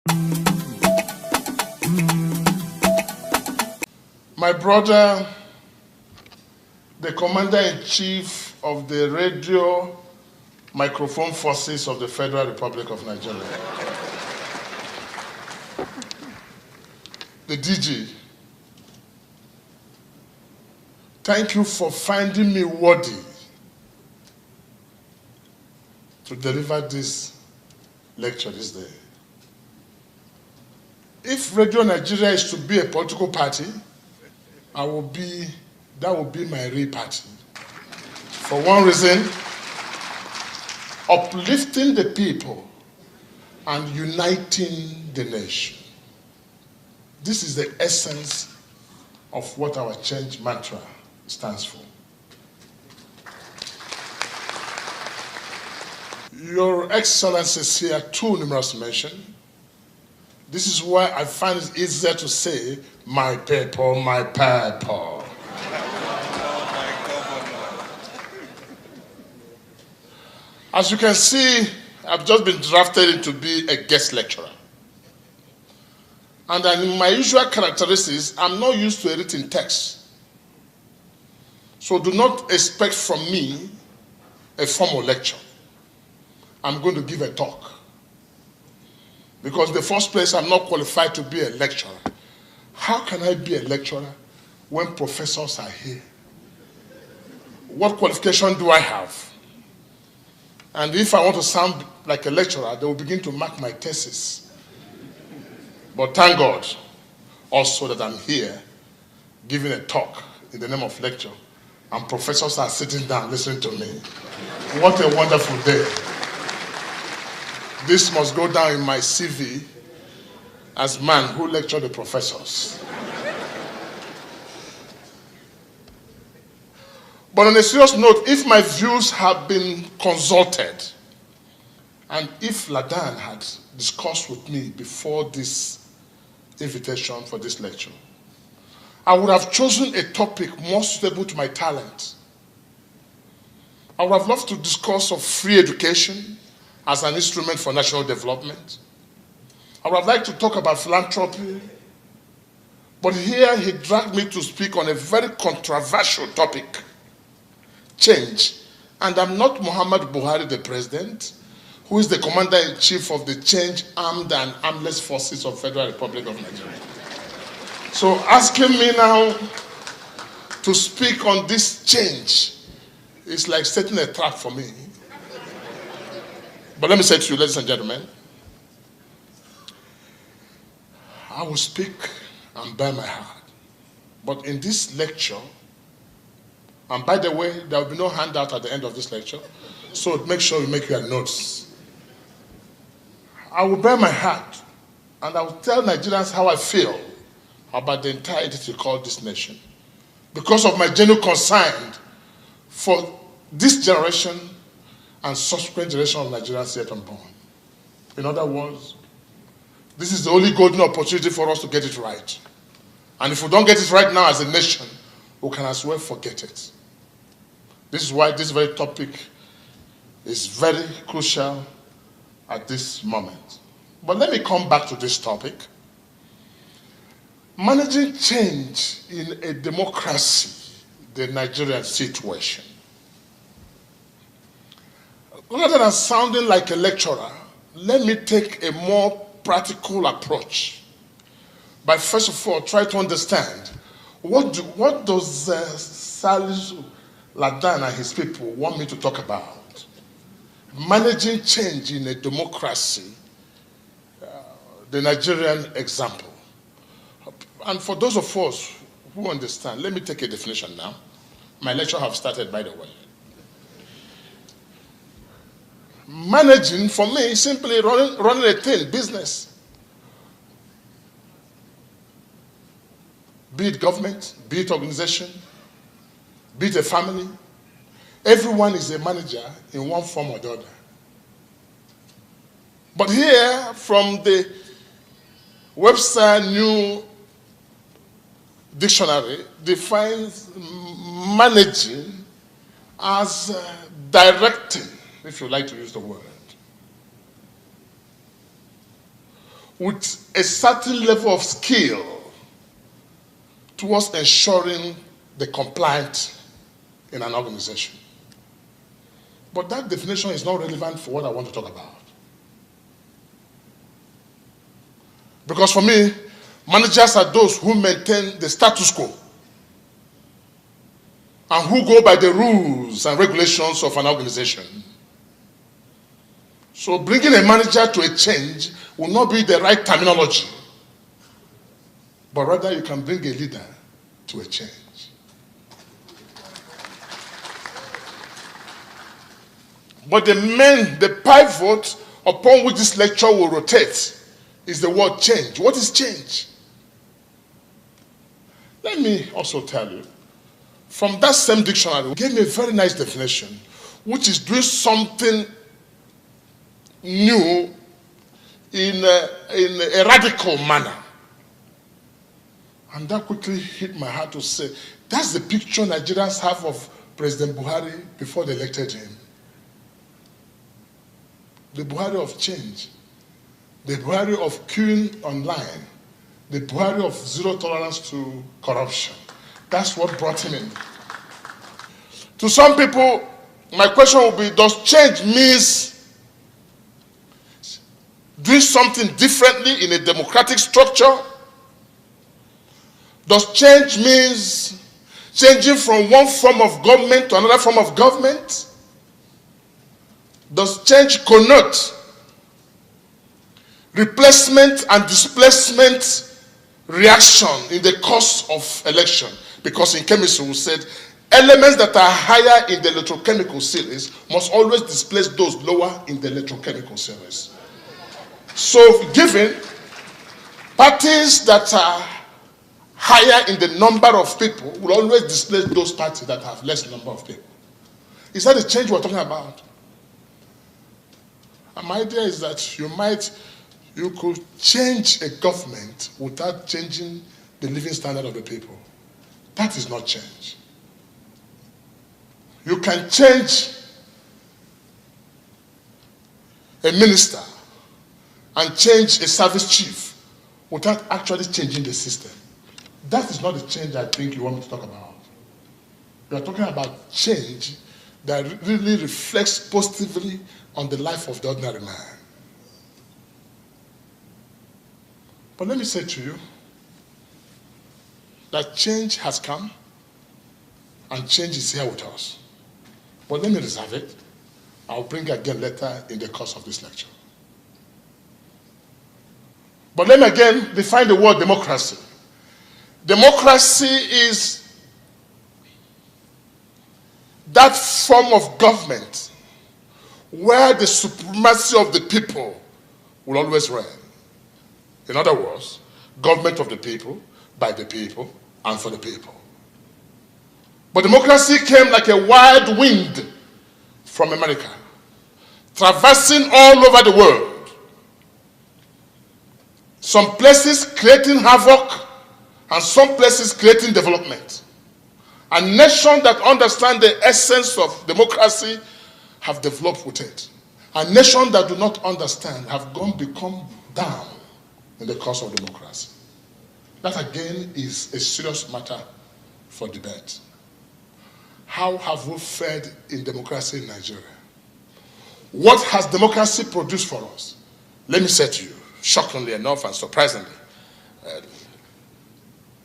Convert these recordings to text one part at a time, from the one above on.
My brother, the Commander-in-Chief of the Radio Microphone Forces of the Federal Republic of Nigeria, the DG, thank you for finding me worthy to deliver this lecture this day. If Radio Nigeria is to be a political party, that will be my real party. For one reason, uplifting the people and uniting the nation. This is the essence of what our change mantra stands for. Your Excellencies here, too numerous to mention. This is why I find it easier to say, my people, my people. As you can see, I've just been drafted in to be a guest lecturer. And in my usual characteristics, I'm not used to a written text. So do not expect from me a formal lecture. I'm going to give a talk. Because in the first place, I'm not qualified to be a lecturer. How can I be a lecturer when professors are here? What qualification do I have? And if I want to sound like a lecturer, they will begin to mark my thesis. But thank God also that I'm here giving a talk in the name of lecture, and professors are sitting down listening to me. What a wonderful day. This must go down in my CV as man who lectured the professors. But on a serious note, if my views have been consulted, and if Ladan had discussed with me before this invitation for this lecture, I would have chosen a topic more suitable to my talent. I would have loved to discuss of free education as an instrument for national development. I would have liked to talk about philanthropy, but here he dragged me to speak on a very controversial topic, change. And I'm not Muhammad Buhari, the president, who is the commander-in-chief of the Change Armed and Armless Forces of the Federal Republic of Nigeria. So asking me now to speak on this change is like setting a trap for me. But let me say to you, ladies and gentlemen, I will speak and bear my heart. But in this lecture, and by the way, there will be no handout at the end of this lecture, so make sure you make your notes. I will bear my heart, and I will tell Nigerians how I feel about the entire entity called this nation, because of my genuine concern for this generation and subsequent generation of Nigerians yet unborn. In other words, this is the only golden opportunity for us to get it right. And if we don't get it right now as a nation, we can as well forget it. This is why this very topic is very crucial at this moment. But let me come back to this topic. Managing change in a democracy, the Nigerian situation. Rather than sounding like a lecturer, let me take a more practical approach by first of all try to understand what does Salisu Ladan and his people want me to talk about. Managing change in a democracy, the Nigerian example. And for those of us who understand, let me take a definition now. My lecture has started, by the way. Managing, for me, is simply running a thing, business. Be it government, be it organization, be it a family. Everyone is a manager in one form or the other. But here, from the Webster New Dictionary, defines managing as directing, if you like to use the word. with a certain level of skill towards ensuring the compliance in an organization. But that definition is not relevant for what I want to talk about. Because for me, managers are those who maintain the status quo and who go by the rules and regulations of an organization. So bringing a manager to a change will not be the right terminology, but rather you can bring a leader to a change. But the pivot upon which this lecture will rotate is the word change. What is change? Let me also tell you, from that same dictionary, it gave me a very nice definition, which is doing something new in a radical manner. And that quickly hit my heart to say, that's the picture Nigerians have of President Buhari before they elected him. The Buhari of change, the Buhari of queuing online, the Buhari of zero tolerance to corruption. That's what brought him in. To some people, my question will be, does change means doing something differently in a democratic structure? Does change means changing from one form of government to another form of government? Does change connote replacement and displacement reaction in the course of election? Because in chemistry we said elements that are higher in the electrochemical series must always displace those lower in the electrochemical series. So given parties that are higher in the number of people will always displace those parties that have less number of people. Is that the change we're talking about? And my idea is that you could change a government without changing the living standard of the people. That is not change. You can change a minister and change a service chief without actually changing the system. That is not the change I think you want me to talk about. We are talking about change that really reflects positively on the life of the ordinary man. But let me say to you that change has come and change is here with us. But let me reserve it. I'll bring it again later in the course of this lecture. But let me again define the word democracy. Democracy is that form of government where the supremacy of the people will always reign. In other words, government of the people, by the people, and for the people. But democracy came like a wild wind from America, traversing all over the world. Some places creating havoc, and some places creating development. And nations that understand the essence of democracy have developed with it. And nations that do not understand have become down in the course of democracy. That again is a serious matter for debate. How have we fared in democracy in Nigeria? What has democracy produced for us? Let me say to you, shockingly enough and surprisingly,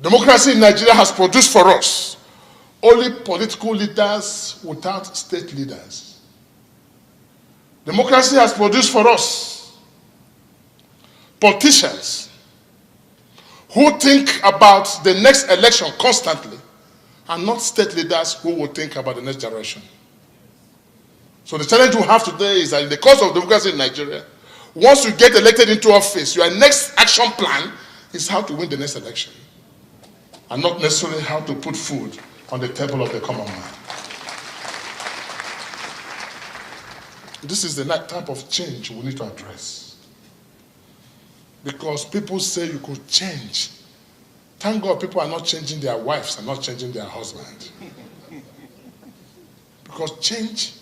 democracy in Nigeria has produced for us only political leaders without state leaders. Democracy has produced for us politicians who think about the next election constantly and not state leaders who will think about the next generation. So the challenge we have today is that in the course of democracy in Nigeria, once you get elected into office, your next action plan is how to win the next election, and not necessarily how to put food on the table of the common man. This is the type of change we need to address. Because people say you could change. Thank God people are not changing their wives and not changing their husbands. Because change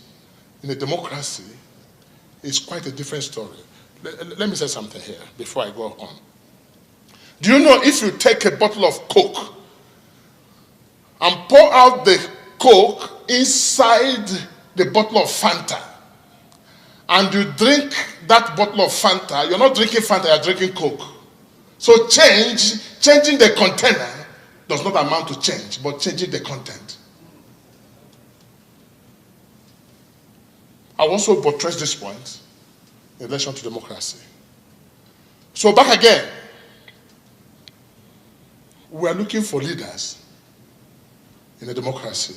in a democracy is quite a different story. let me say something here before I go on. Do you know if you take a bottle of Coke and pour out the Coke inside the bottle of Fanta, and you drink that bottle of Fanta, you're not drinking Fanta, you're drinking Coke. So changing the container does not amount to change, but changing the content. I also buttress this point in relation to democracy. So back again, we are looking for leaders in a democracy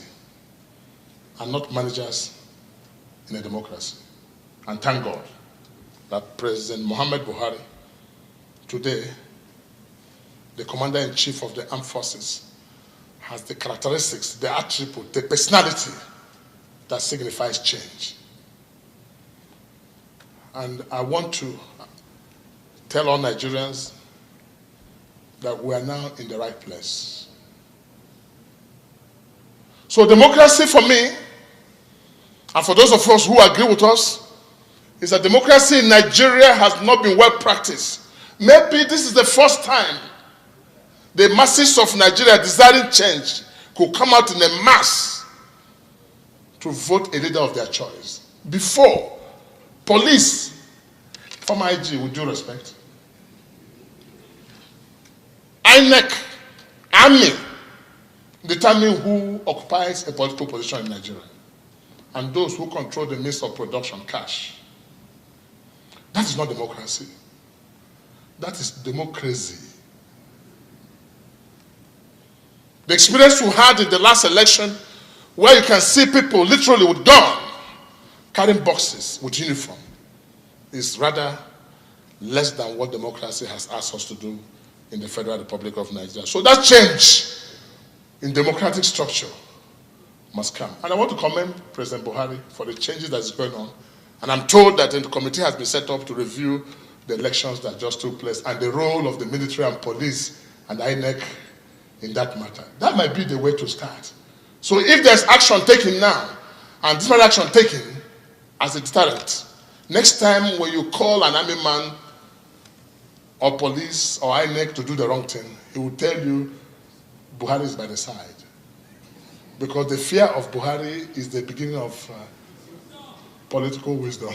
and not managers in a democracy. And thank God that President Muhammad Buhari, today, the Commander-in-Chief of the Armed Forces, has the characteristics, the attribute, the personality that signifies change. And I want to tell all Nigerians that we are now in the right place. So democracy for me, and for those of us who agree with us, is that democracy in Nigeria has not been well practiced. Maybe this is the first time the masses of Nigeria desiring change could come out in a mass to vote a leader of their choice. Before, police, former IG, with due respect, INEC, army, determine who occupies a political position in Nigeria, and those who control the means of production, cash. That is not democracy. That is democracy. The experience we had in the last election, where you can see people literally with gun carrying boxes with uniform, is rather less than what democracy has asked us to do in the Federal Republic of Nigeria. So that change in democratic structure must come. And I want to commend President Buhari for the changes that is going on. And I'm told that the committee has been set up to review the elections that just took place and the role of the military and police and INEC in that matter. That might be the way to start. So if there's action taken now, and this action taken as a deterrent, next time when you call an army man or police or INEC to do the wrong thing, he will tell you Buhari is by the side. Because the fear of Buhari is the beginning of political wisdom.